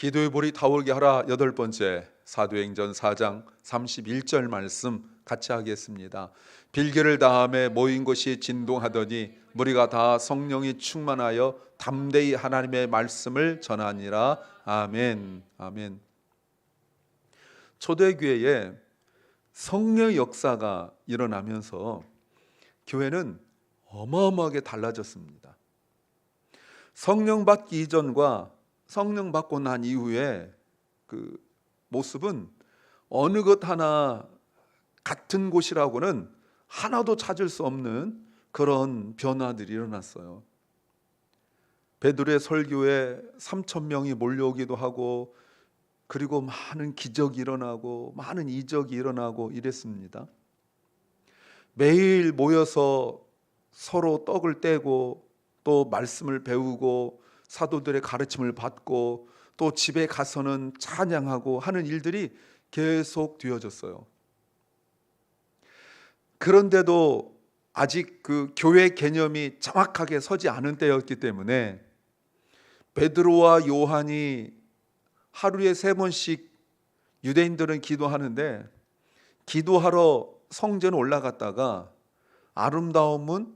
기도의 볼이 타오르게 하라. 여덟 번째, 사도행전 4장 31절 말씀 같이 하겠습니다. 빌개를 다함에 모인 곳이 진동하더니 무리가 다 성령이 충만하여 담대히 하나님의 말씀을 전하니라. 아멘. 아멘. 초대교회에 성령의 역사가 일어나면서 교회는 어마어마하게 달라졌습니다. 성령 받기 이전과 성령 받고 난 이후에 그 모습은 어느 것 하나 같은 곳이라고는 하나도 찾을 수 없는 그런 변화들이 일어났어요. 베드로의 설교에 3,000명이 몰려오기도 하고, 그리고 많은 기적이 일어나고 많은 이적이 일어나고 이랬습니다. 매일 모여서 서로 떡을 떼고 또 말씀을 배우고 사도들의 가르침을 받고 또 집에 가서는 찬양하고 하는 일들이 계속 되어졌어요. 그런데도 아직 그 교회 개념이 정확하게 서지 않은 때였기 때문에 베드로와 요한이 하루에 3번씩 유대인들은 기도하는데, 기도하러 성전 올라갔다가 아름다운 문,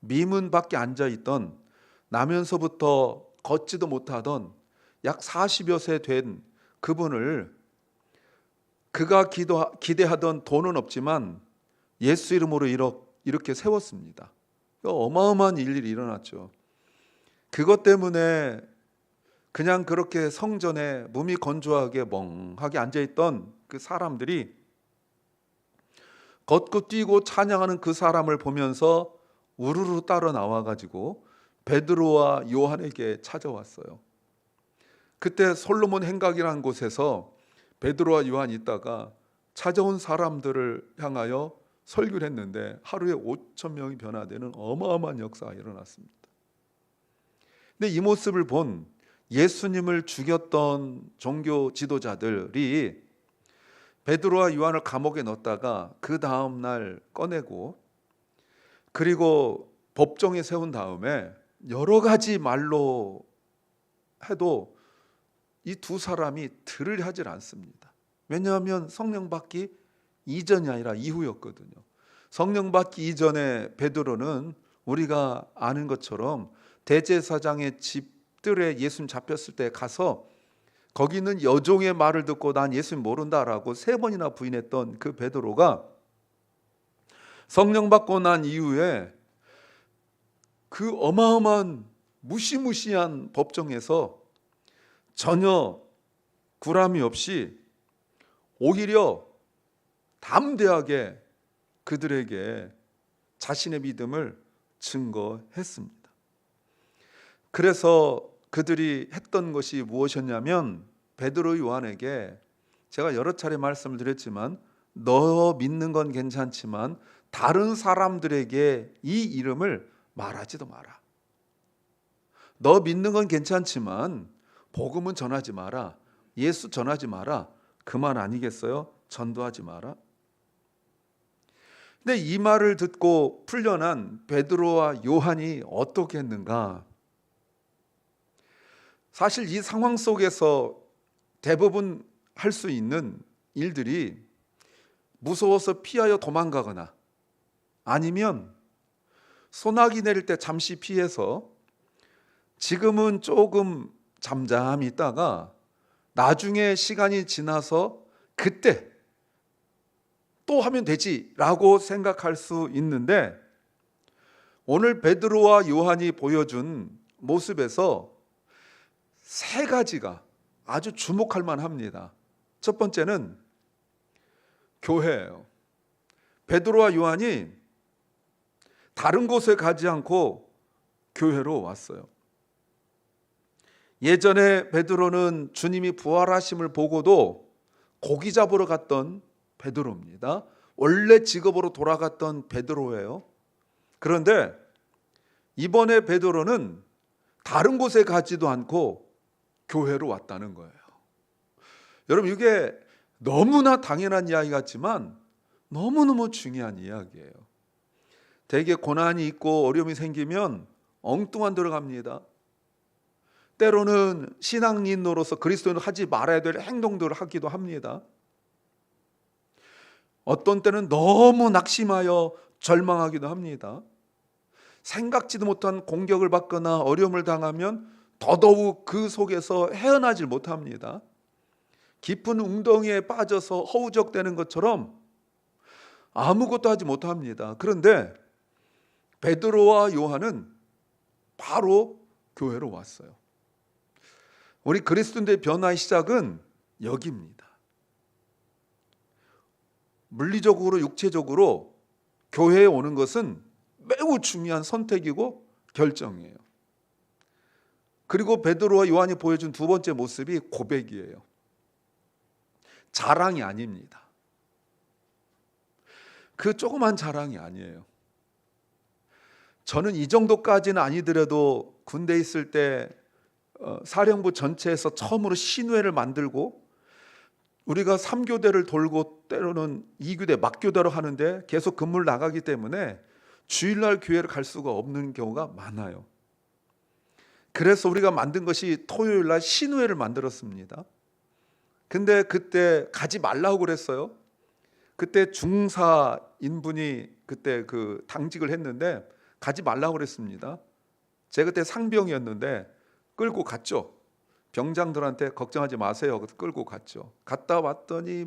미문 밖에 앉아있던, 나면서부터 걷지도 못하던 약 40여 세 된 그분을, 그가 기대하던 돈은 없지만 예수 이름으로 이렇게 세웠습니다. 어마어마한 일들이 일어났죠. 그것 때문에 그냥 그렇게 성전에 몸이 건조하게 멍하게 앉아있던 그 사람들이 걷고 뛰고 찬양하는 그 사람을 보면서 우르르 따라 나와가지고 베드로와 요한에게 찾아왔어요. 그때 솔로몬 행각이라는 곳에서 베드로와 요한이 있다가 찾아온 사람들을 향하여 설교를 했는데 하루에 5,000명이 변화되는 어마어마한 역사가 일어났습니다. 근데 이 모습을 본 예수님을 죽였던 종교 지도자들이 베드로와 요한을 감옥에 넣었다가 그 다음 날 꺼내고, 그리고 법정에 세운 다음에 여러 가지 말로 해도 이 두 사람이 들으려 하질 않습니다. 왜냐하면 성령 받기 이전이 아니라 이후였거든요. 성령 받기 이전에 베드로는 우리가 아는 것처럼 대제사장의 집들에 예수님 잡혔을 때 가서 거기 있는 여종의 말을 듣고 난 예수님 모른다라고 3번이나 부인했던 그 베드로가 성령 받고 난 이후에 그 어마어마한 무시무시한 법정에서 전혀 구람이 없이 오히려 담대하게 그들에게 자신의 믿음을 증거했습니다. 그래서 그들이 했던 것이 무엇이었냐면, 베드로 요한에게 제가 여러 차례 말씀을 드렸지만, 너 믿는 건 괜찮지만 다른 사람들에게 이 이름을 말하지도 마라. 너 믿는 건 괜찮지만 복음은 전하지 마라. 예수 전하지 마라. 그만 아니겠어요? 전도하지 마라. 근데 이 말을 듣고 풀려난 베드로와 요한이 어떻게 했는가? 사실 이 상황 속에서 대부분 할 수 있는 일들이 무서워서 피하여 도망가거나, 아니면 소나기 내릴 때 잠시 피해서 지금은 조금 잠잠히 있다가 나중에 시간이 지나서 그때 또 하면 되지라고 생각할 수 있는데, 오늘 베드로와 요한이 보여준 모습에서 3가지가 아주 주목할 만합니다. 첫 번째는 교회예요. 베드로와 요한이 다른 곳에 가지 않고 교회로 왔어요. 예전에 베드로는 주님이 부활하심을 보고도 고기 잡으러 갔던 베드로입니다. 원래 직업으로 돌아갔던 베드로예요. 그런데 이번에 베드로는 다른 곳에 가지도 않고 교회로 왔다는 거예요. 여러분, 이게 너무나 당연한 이야기 같지만 너무너무 중요한 이야기예요. 되게 고난이 있고 어려움이 생기면 엉뚱한 데로 갑니다. 때로는 신앙인으로서 그리스도인으로 하지 말아야 될 행동들을 하기도 합니다. 어떤 때는 너무 낙심하여 절망하기도 합니다. 생각지도 못한 공격을 받거나 어려움을 당하면 더더욱 그 속에서 헤어나질 못합니다. 깊은 웅덩이에 빠져서 허우적대는 것처럼 아무것도 하지 못합니다. 그런데 베드로와 요한은 바로 교회로 왔어요. 우리 그리스도인들의 변화의 시작은 여기입니다. 물리적으로 육체적으로 교회에 오는 것은 매우 중요한 선택이고 결정이에요. 그리고 베드로와 요한이 보여준 두 번째 모습이 고백이에요. 자랑이 아닙니다. 그 조그만 자랑이 아니에요. 저는 이 정도까지는 아니더라도 군대에 있을 때 사령부 전체에서 처음으로 신회를 만들고 우리가 3교대를 돌고 때로는 2교대 막교대로 하는데 계속 근무를 나가기 때문에 주일날 교회를 갈 수가 없는 경우가 많아요. 그래서 우리가 만든 것이 토요일날 신회를 만들었습니다. 근데 그때 가지 말라고 그랬어요. 그때 중사인분이 그때 그 당직을 했는데 가지 말라고 그랬습니다. 제가 그때 상병이었는데 끌고 갔죠. 병장들한테 걱정하지 마세요. 끌고 갔죠. 갔다 왔더니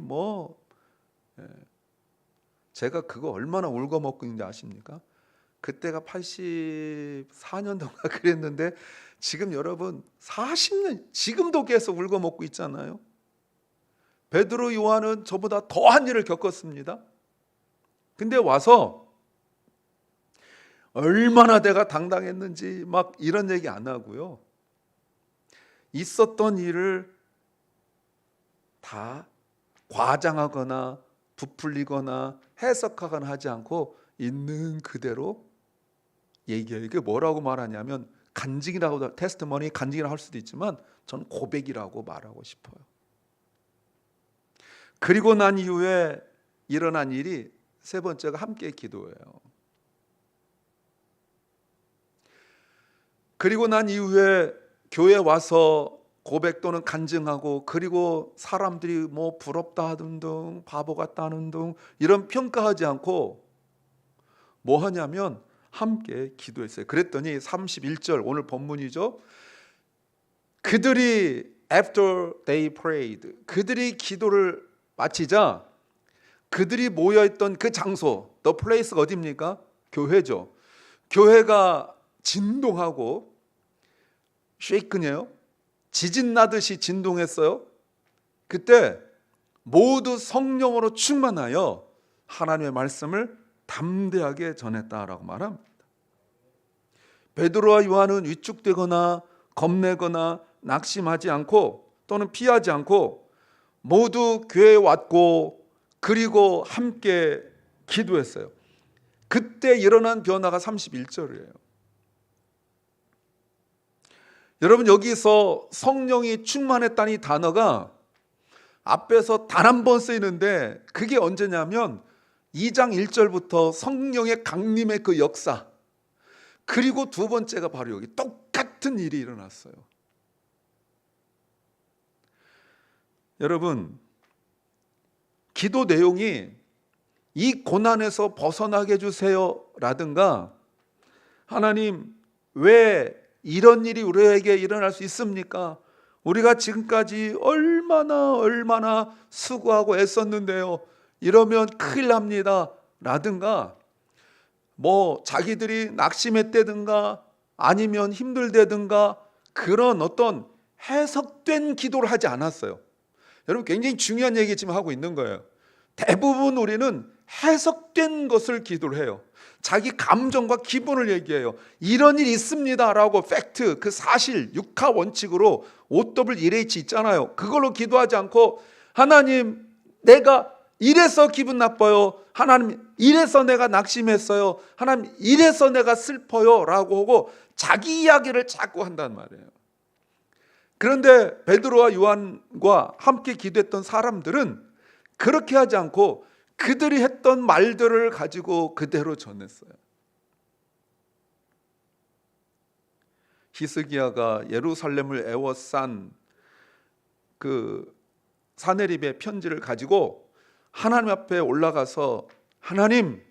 제가 그거 얼마나 울고 먹고 있는지 아십니까? 그때가 84년도인가 그랬는데 지금 여러분 40년 지금도 계속 울고 먹고 있잖아요. 베드로 요한은 저보다 더한 일을 겪었습니다. 근데 와서 얼마나 내가 당당했는지 막 이런 얘기 안 하고요. 있었던 일을 다 과장하거나 부풀리거나 해석하거나 하지 않고 있는 그대로 얘기해요. 이게 뭐라고 말하냐면 간증이라고, 테스트머니 간증이라고 할 수도 있지만 저는 고백이라고 말하고 싶어요. 그리고 난 이후에 일어난 일이 세 번째가 함께 기도예요. 그리고 난 이후에 교회 와서 고백 또는 간증하고, 그리고 사람들이 뭐 부럽다 하든 등 바보 같다 하는 등 이런 평가하지 않고 뭐 하냐면 함께 기도했어요. 그랬더니 31절 오늘 본문이죠. 그들이 after they prayed, 그들이 기도를 마치자 그들이 모여있던 그 장소, the place가 어디입니까? 교회죠. 교회가 진동하고 쉐이크네요. 지진 나듯이 진동했어요. 그때 모두 성령으로 충만하여 하나님의 말씀을 담대하게 전했다라고 말합니다. 베드로와 요한은 위축되거나 겁내거나 낙심하지 않고 또는 피하지 않고 모두 교회에 왔고 그리고 함께 기도했어요. 그때 일어난 변화가 31절이에요. 여러분, 여기서 성령이 충만했다는 이 단어가 앞에서 단 한 번 쓰이는데 그게 언제냐면 2장 1절부터 성령의 강림의 그 역사, 그리고 두 번째가 바로 여기 똑같은 일이 일어났어요. 여러분, 기도 내용이 이 고난에서 벗어나게 해주세요 라든가 하나님 왜 이런 일이 우리에게 일어날 수 있습니까? 우리가 지금까지 얼마나 수고하고 애썼는데요, 이러면 큰일 납니다 라든가 뭐 자기들이 낙심했다든가 아니면 힘들다든가 그런 어떤 해석된 기도를 하지 않았어요. 여러분, 굉장히 중요한 얘기 지금 하고 있는 거예요. 대부분 우리는 해석된 것을 기도를 해요. 자기 감정과 기분을 얘기해요. 이런 일이 있습니다 라고 팩트, 그 사실, 육하 원칙으로 OWLH 있잖아요. 그걸로 기도하지 않고 하나님 내가 이래서 기분 나빠요, 하나님 이래서 내가 낙심했어요, 하나님 이래서 내가 슬퍼요 라고 하고 자기 이야기를 자꾸 한단 말이에요. 그런데 베드로와 요한과 함께 기도했던 사람들은 그렇게 하지 않고 그들이 했던 말들을 가지고 그대로 전했어요. 히스기야가 예루살렘을 에워싼 그 사네립의 편지를 가지고 하나님 앞에 올라가서 하나님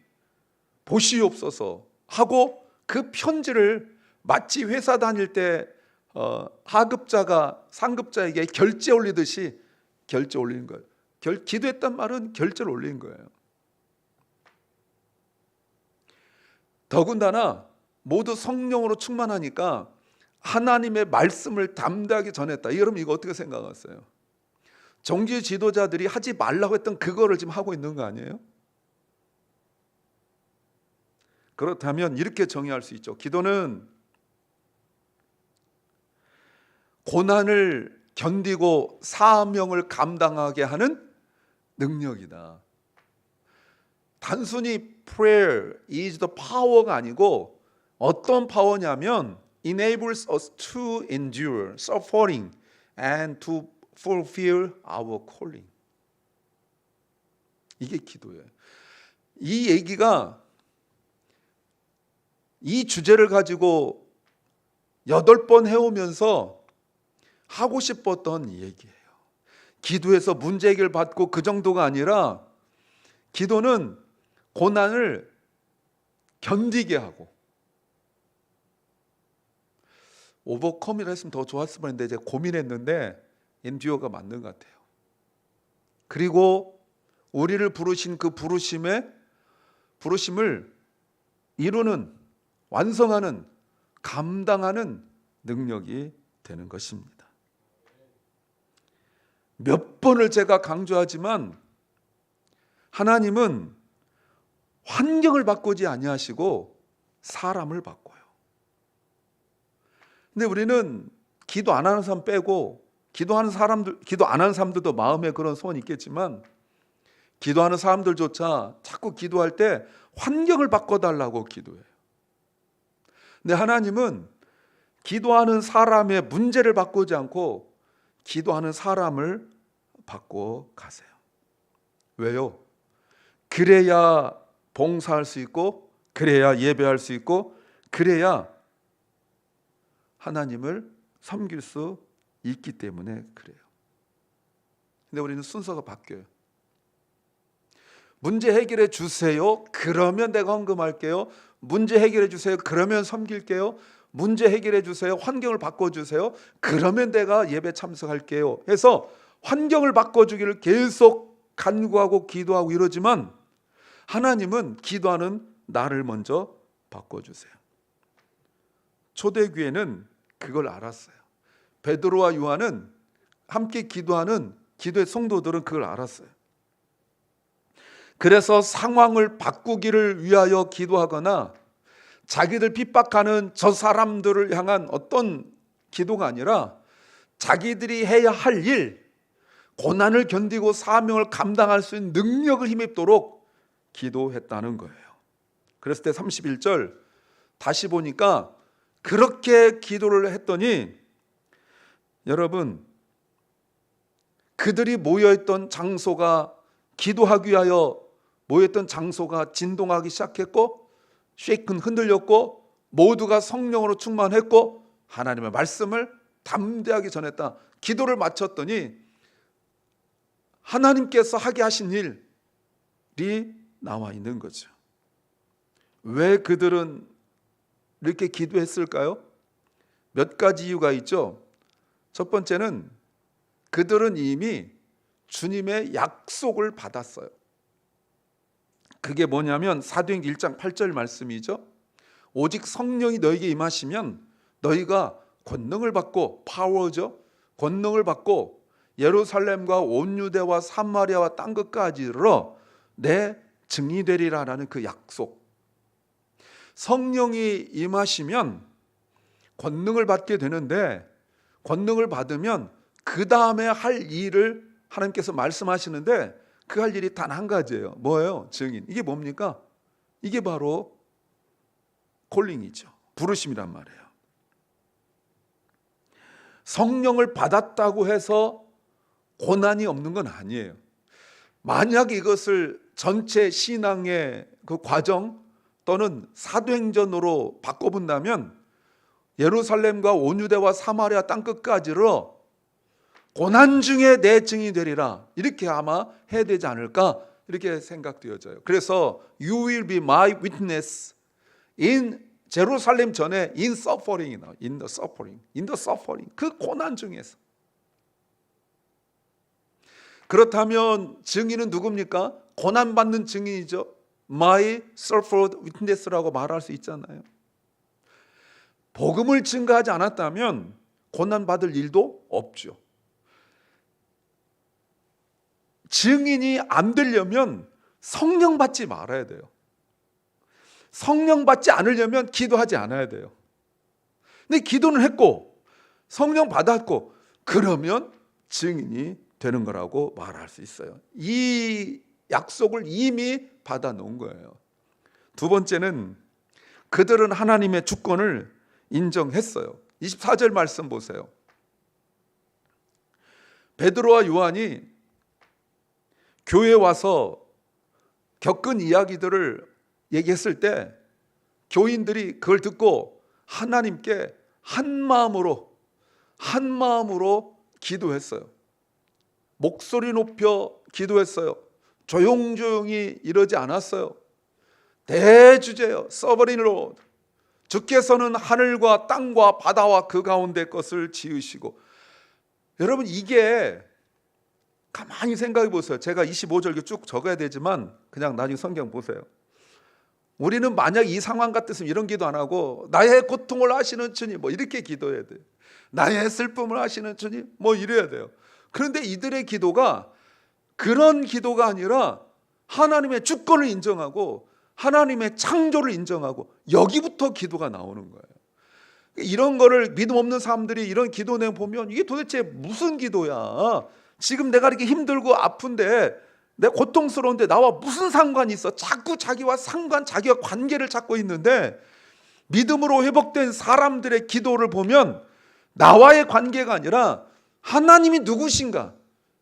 보시옵소서 하고 그 편지를 마치 회사 다닐 때 하급자가 상급자에게 결제 올리듯이 결제 올리는 거예요. 기도했단 말은 결제를 올리는 거예요. 더군다나 모두 성령으로 충만하니까 하나님의 말씀을 담대하게 전했다. 여러분 이거 어떻게 생각하세요? 종교 지도자들이 하지 말라고 했던 그거를 지금 하고 있는 거 아니에요? 그렇다면 이렇게 정의할 수 있죠. 기도는 고난을 견디고 사명을 감당하게 하는 능력이다. 단순히 prayer is the power가 아니고 어떤 파워냐면 enables us to endure suffering and to fulfill our calling. 이게 기도예요. 이 얘기가 이 주제를 가지고 8번 해오면서 하고 싶었던 얘기예요. 기도에서 문제 해결 받고 그 정도가 아니라 기도는 고난을 견디게 하고 오버컴이라 했으면 더 좋았을 뻔했는데 이제 고민했는데 엔듀어가 맞는 것 같아요. 그리고 우리를 부르신 그 부르심을 이루는 완성하는 감당하는 능력이 되는 것입니다. 몇 번을 제가 강조하지만 하나님은 환경을 바꾸지 아니하시고 사람을 바꿔요. 근데 우리는 기도 안 하는 사람 빼고 기도 안 하는 사람들도 마음에 그런 소원이 있겠지만 기도하는 사람들조차 자꾸 기도할 때 환경을 바꿔달라고 기도해요. 근데 하나님은 기도하는 사람의 문제를 바꾸지 않고 기도하는 사람을 바꿔 가세요. 왜요? 그래야 봉사할 수 있고 그래야 예배할 수 있고 그래야 하나님을 섬길 수 있기 때문에 그래요. 근데 우리는 순서가 바뀌어요. 문제 해결해 주세요. 그러면 내가 헌금할게요. 문제 해결해 주세요. 그러면 섬길게요. 문제 해결해 주세요. 환경을 바꿔주세요. 그러면 내가 예배 참석할게요. 해서 환경을 바꿔주기를 계속 간구하고 기도하고 이러지만 하나님은 기도하는 나를 먼저 바꿔주세요. 초대교회는 그걸 알았어요. 베드로와 요한은 함께 기도하는 기도의 성도들은 그걸 알았어요. 그래서 상황을 바꾸기를 위하여 기도하거나 자기들 핍박하는 저 사람들을 향한 어떤 기도가 아니라 자기들이 해야 할 일, 고난을 견디고 사명을 감당할 수 있는 능력을 힘입도록 기도했다는 거예요. 그랬을 때 31절 다시 보니까 그렇게 기도를 했더니 여러분 그들이 모여있던 장소가 기도하기 위하여 모였던 장소가 진동하기 시작했고 쉐이크는 흔들렸고 모두가 성령으로 충만했고 하나님의 말씀을 담대하게 전했다. 기도를 마쳤더니 하나님께서 하게 하신 일이 나와 있는 거죠. 왜 그들은 이렇게 기도했을까요? 몇 가지 이유가 있죠. 첫 번째는 그들은 이미 주님의 약속을 받았어요. 그게 뭐냐면 사도행전 1장 8절 말씀이죠. 오직 성령이 너에게 임하시면 너희가 권능을 받고 파워죠. 권능을 받고 예루살렘과 온 유대와 사마리아와 땅 끝까지 이르러 내 증인이 되리라라는 그 약속. 성령이 임하시면 권능을 받게 되는데 권능을 받으면 그 다음에 할 일을 하나님께서 말씀하시는데 그 할 일이 단 한 가지예요. 뭐예요? 증인. 이게 뭡니까? 이게 바로 콜링이죠. 부르심이란 말이에요. 성령을 받았다고 해서 고난이 없는 건 아니에요. 만약 이것을 전체 신앙의 그 과정 또는 사도행전으로 바꿔본다면 예루살렘과 온 유대와 사마리아 땅 끝까지로 고난 중에 내 증인이 되리라, 이렇게 아마 해야 되지 않을까, 이렇게 생각되어져요. 그래서 You will be my witness in 제루살렘 전에 in suffering, in the suffering, in the suffering, 그 고난 중에서. 그렇다면 증인은 누굽니까? 고난받는 증인이죠. My suffered witness라고 말할 수 있잖아요. 복음을 증거하지 않았다면 고난받을 일도 없죠. 증인이 안 되려면 성령 받지 말아야 돼요. 성령 받지 않으려면 기도하지 않아야 돼요. 근데 기도는 했고 성령 받았고 그러면 증인이 되는 거라고 말할 수 있어요. 이 약속을 이미 받아 놓은 거예요. 두 번째는 그들은 하나님의 주권을 인정했어요. 24절 말씀 보세요. 베드로와 요한이 교회에 와서 겪은 이야기들을 얘기했을 때 교인들이 그걸 듣고 하나님께 한 마음으로 기도했어요. 목소리 높여 기도했어요. 조용조용히 이러지 않았어요. 대주제여, Sovereign Lord, 주께서는 하늘과 땅과 바다와 그 가운데 것을 지으시고. 여러분, 이게 가만히 생각해 보세요. 제가 25절 쭉 적어야 되지만 그냥 나중에 성경 보세요. 우리는 만약 이 상황 같았으면 이런 기도 안 하고 나의 고통을 아시는 주님, 뭐 이렇게 기도해야 돼요. 나의 슬픔을 아시는 주님, 뭐 이래야 돼요. 그런데 이들의 기도가 그런 기도가 아니라 하나님의 주권을 인정하고 하나님의 창조를 인정하고 여기부터 기도가 나오는 거예요. 이런 거를 믿음 없는 사람들이 이런 기도 내용 보면 이게 도대체 무슨 기도야? 지금 내가 이렇게 힘들고 아픈데, 내가 고통스러운데 나와 무슨 상관이 있어? 자꾸 자기와 자기와 관계를 찾고 있는데, 믿음으로 회복된 사람들의 기도를 보면 나와의 관계가 아니라 하나님이 누구신가,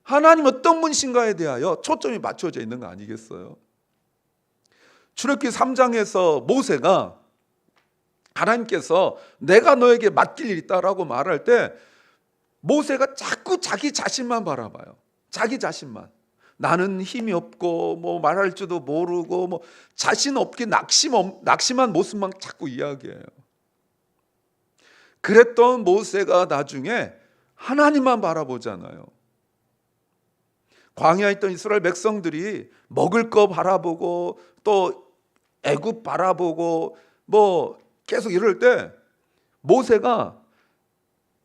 하나님 어떤 분이신가에 대하여 초점이 맞춰져 있는 거 아니겠어요? 출애굽기 3장에서 모세가 하나님께서 내가 너에게 맡길 일이 있다라고 말할 때 모세가 자꾸 자기 자신만 바라봐요. 자기 자신만. 나는 힘이 없고 뭐 말할 줄도 모르고 뭐 자신 없게 낙심한 모습만 자꾸 이야기해요. 그랬던 모세가 나중에 하나님만 바라보잖아요. 광야에 있던 이스라엘 백성들이 먹을 거 바라보고 또 애굽 바라보고 뭐 계속 이럴 때 모세가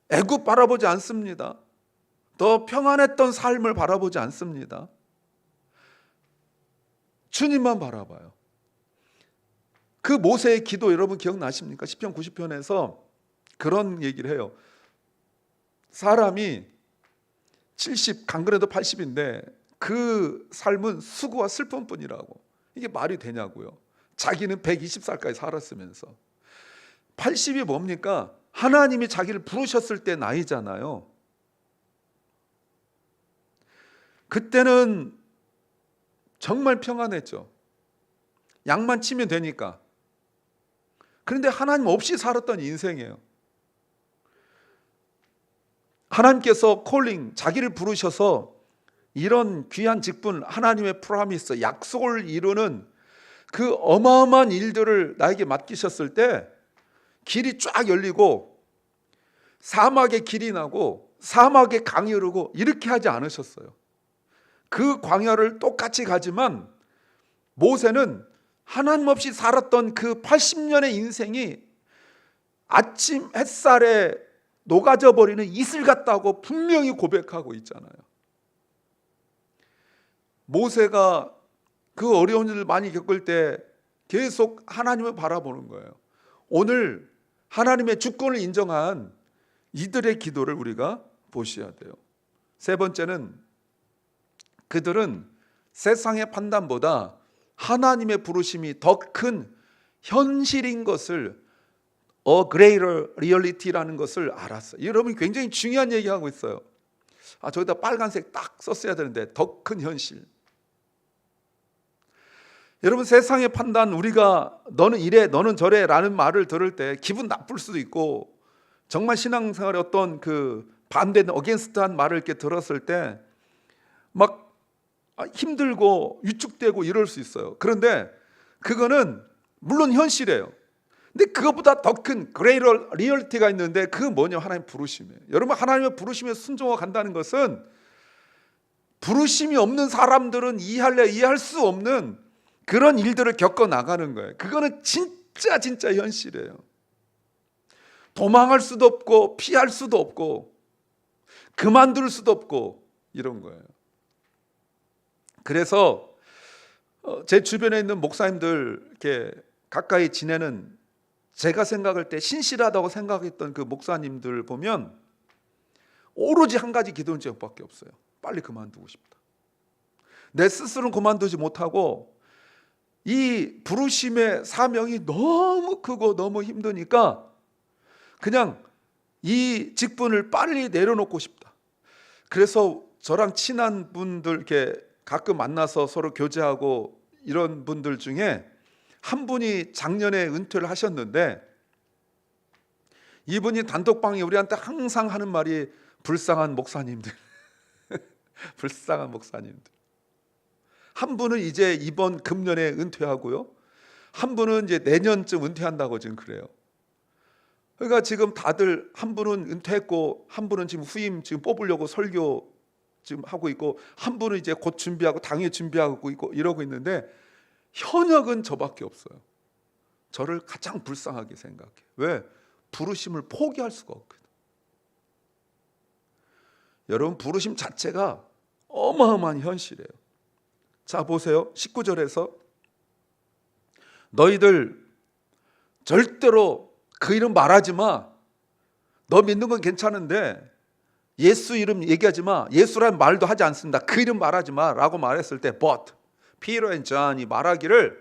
애굽 바라보지 않습니다. 더 평안했던 삶을 바라보지 않습니다. 주님만 바라봐요. 그 모세의 기도 여러분 기억나십니까? 시편 90편에서 그런 얘기를 해요. 사람이 70, 강건해도 80인데 그 삶은 수고와 슬픔뿐이라고. 이게 말이 되냐고요. 자기는 120살까지 살았으면서. 80이 뭡니까? 하나님이 자기를 부르셨을 때 나이잖아요. 그때는 정말 평안했죠. 약만 치면 되니까. 그런데 하나님 없이 살았던 인생이에요. 하나님께서 콜링, 자기를 부르셔서 이런 귀한 직분, 하나님의 프로미스, 약속을 이루는 그 어마어마한 일들을 나에게 맡기셨을 때 길이 쫙 열리고 사막에 길이 나고 사막에 강이 흐르고 이렇게 하지 않으셨어요. 그 광야를 똑같이 가지만 모세는 하나님 없이 살았던 그 80년의 인생이 아침 햇살에 녹아져 버리는 이슬 같다고 분명히 고백하고 있잖아요. 모세가 그 어려운 일을 많이 겪을 때 계속 하나님을 바라보는 거예요. 오늘 하나님의 주권을 인정한 이들의 기도를 우리가 보셔야 돼요. 세 번째는 그들은 세상의 판단보다 하나님의 부르심이 더 큰 현실인 것을 A greater reality라는 것을 알았어요. 여러분 굉장히 중요한 얘기하고 있어요. 저기다 빨간색 딱 썼어야 되는데 더 큰 현실. 여러분 세상의 판단, 우리가 너는 이래 너는 저래 라는 말을 들을 때 기분 나쁠 수도 있고 정말 신앙생활에 어떤 그 반대는 어게인스트한 말을 이렇게 들었을 때 막 힘들고 위축되고 이럴 수 있어요. 그런데 그거는 물론 현실이에요. 근데 그것보다 더 큰 그레이터 리얼리티가 있는데 그 뭐냐, 하나님 부르심이에요. 여러분, 하나님의 부르심에 순종하고 간다는 것은 부르심이 없는 사람들은 이해할 수 없는 그런 일들을 겪어 나가는 거예요. 그거는 진짜 현실이에요. 도망할 수도 없고 피할 수도 없고 그만둘 수도 없고 이런 거예요. 그래서 제 주변에 있는 목사님들 이렇게 가까이 지내는, 제가 생각할 때 신실하다고 생각했던 그 목사님들 보면 오로지 한 가지 기도는 제목밖에 없어요. 빨리 그만두고 싶다. 내 스스로는 그만두지 못하고 이 부르심의 사명이 너무 크고 너무 힘드니까 그냥 이 직분을 빨리 내려놓고 싶다. 그래서 저랑 친한 분들 이렇게 가끔 만나서 서로 교제하고 이런 분들 중에 한 분이 작년에 은퇴를 하셨는데, 이분이 단톡방에 우리한테 항상 하는 말이 불쌍한 목사님들 불쌍한 목사님들. 한 분은 이제 이번 금년에 은퇴하고요, 한 분은 이제 내년쯤 은퇴한다고 지금 그래요. 그러니까 지금 다들 한 분은 은퇴했고 한 분은 지금 후임 지금 뽑으려고 설교 지금 하고 있고 한 분은 이제 곧 준비하고 당일 준비하고 있고 이러고 있는데 현역은 저밖에 없어요. 저를 가장 불쌍하게 생각해. 왜? 부르심을 포기할 수가 없거든. 여러분, 부르심 자체가 어마어마한 현실이에요. 자 보세요. 19절에서 너희들 절대로 그 이름 말하지 마. 너 믿는 건 괜찮은데 예수 이름 얘기하지 마. 예수라는 말도 하지 않습니다. 그 이름 말하지 마 라고 말했을 때 But Peter and John이 말하기를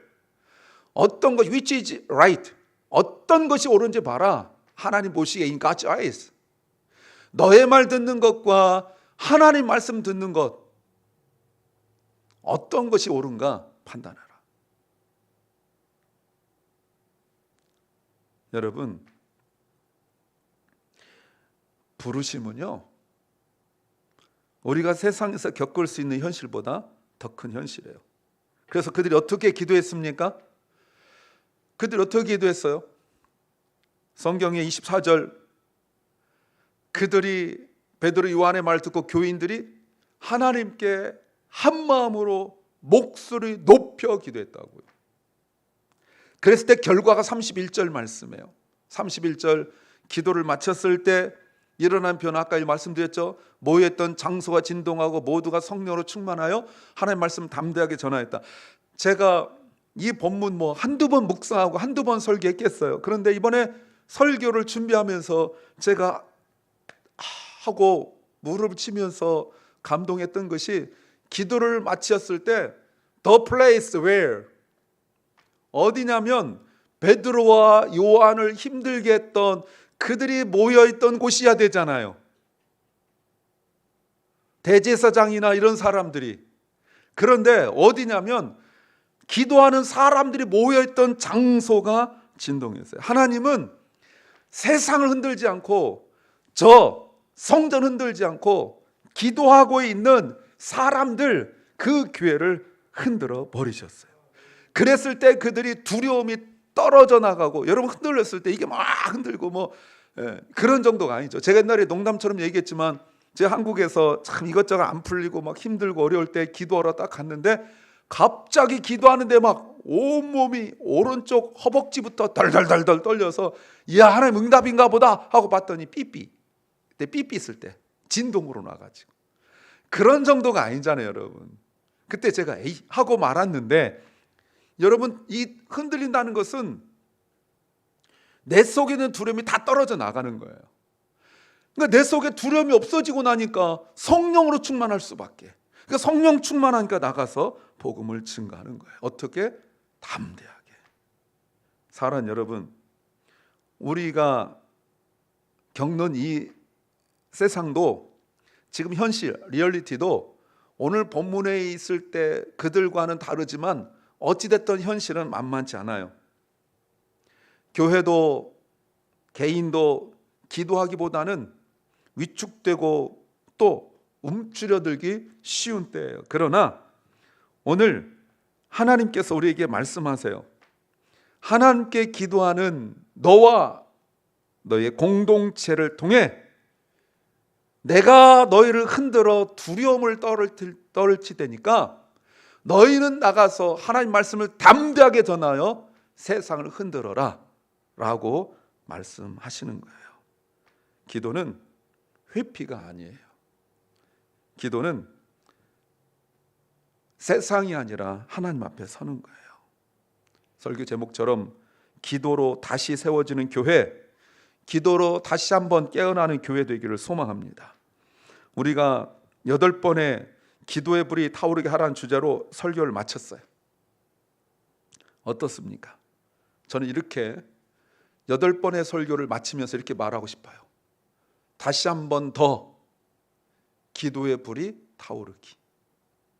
어떤 것 which is right, 어떤 것이 옳은지 봐라. 하나님 보시기에 in God's eyes, 너의 말 듣는 것과 하나님 말씀 듣는 것, 어떤 것이 옳은가 판단하라. 여러분, 부르심은요, 우리가 세상에서 겪을 수 있는 현실보다 더 큰 현실이에요. 그래서 그들이 어떻게 기도했습니까? 그들이 어떻게 기도했어요? 성경의 24절, 그들이 베드로 요한의 말 듣고 교인들이 하나님께 한 마음으로 목소리 높여 기도했다고요. 그랬을 때 결과가 31절 말씀이에요. 31절, 기도를 마쳤을 때 일어난 변화, 아까 말씀드렸죠. 모여있던 장소가 진동하고 모두가 성령으로 충만하여 하나님의 말씀 담대하게 전하였다. 제가 이 본문 한두 번 묵상하고 한두 번 설교했겠어요. 그런데 이번에 설교를 준비하면서 제가 하고 무릎을 치면서 감동했던 것이, 기도를 마쳤을 때 The place where, 어디냐면 베드로와 요한을 힘들게 했던 그들이 모여있던 곳이어야 되잖아요. 대제사장이나 이런 사람들이. 그런데 어디냐면 기도하는 사람들이 모여있던 장소가 진동했어요. 하나님은 세상을 흔들지 않고 저 성전 흔들지 않고 기도하고 있는 사람들, 그 교회를 흔들어 버리셨어요. 그랬을 때 그들이 두려움이 떨어져 나가고, 여러분 흔들렸을 때 이게 막 흔들고 그런 정도가 아니죠. 제가 옛날에 농담처럼 얘기했지만 제가 한국에서 참 이것저것 안 풀리고 막 힘들고 어려울 때 기도하러 딱 갔는데 갑자기 기도하는데 막 온몸이 오른쪽 허벅지부터 덜덜덜덜 떨려서 이야, 하나님 응답인가 보다 하고 봤더니 삐삐. 그때 삐삐 있을 때 진동으로 나가지고. 그런 정도가 아니잖아요, 여러분. 그때 제가 에이 하고 말았는데, 여러분, 이 흔들린다는 것은 내 속에 있는 두려움이 다 떨어져 나가는 거예요. 그러니까 내 속에 두려움이 없어지고 나니까 성령으로 충만할 수밖에. 그러니까 성령 충만하니까 나가서 복음을 증거하는 거예요. 어떻게? 담대하게. 사랑하는 여러분, 우리가 겪는 이 세상도, 지금 현실, 리얼리티도 오늘 본문에 있을 때 그들과는 다르지만 어찌됐든 현실은 만만치 않아요. 교회도 개인도 기도하기보다는 위축되고 또 움츠려들기 쉬운 때예요. 그러나 오늘 하나님께서 우리에게 말씀하세요. 하나님께 기도하는 너와 너의 공동체를 통해 내가 너희를 흔들어 두려움을 떨치되니까 너희는 나가서 하나님 말씀을 담대하게 전하여 세상을 흔들어라 라고 말씀하시는 거예요. 기도는 회피가 아니에요. 기도는 세상이 아니라 하나님 앞에 서는 거예요. 설교 제목처럼 기도로 다시 세워지는 교회, 기도로 다시 한번 깨어나는 교회 되기를 소망합니다. 우리가 8번의 기도의 불이 타오르게 하라는 주제로 설교를 마쳤어요. 어떻습니까? 저는 이렇게 8번의 설교를 마치면서 이렇게 말하고 싶어요. 다시 한번 더 기도의 불이 타오르기.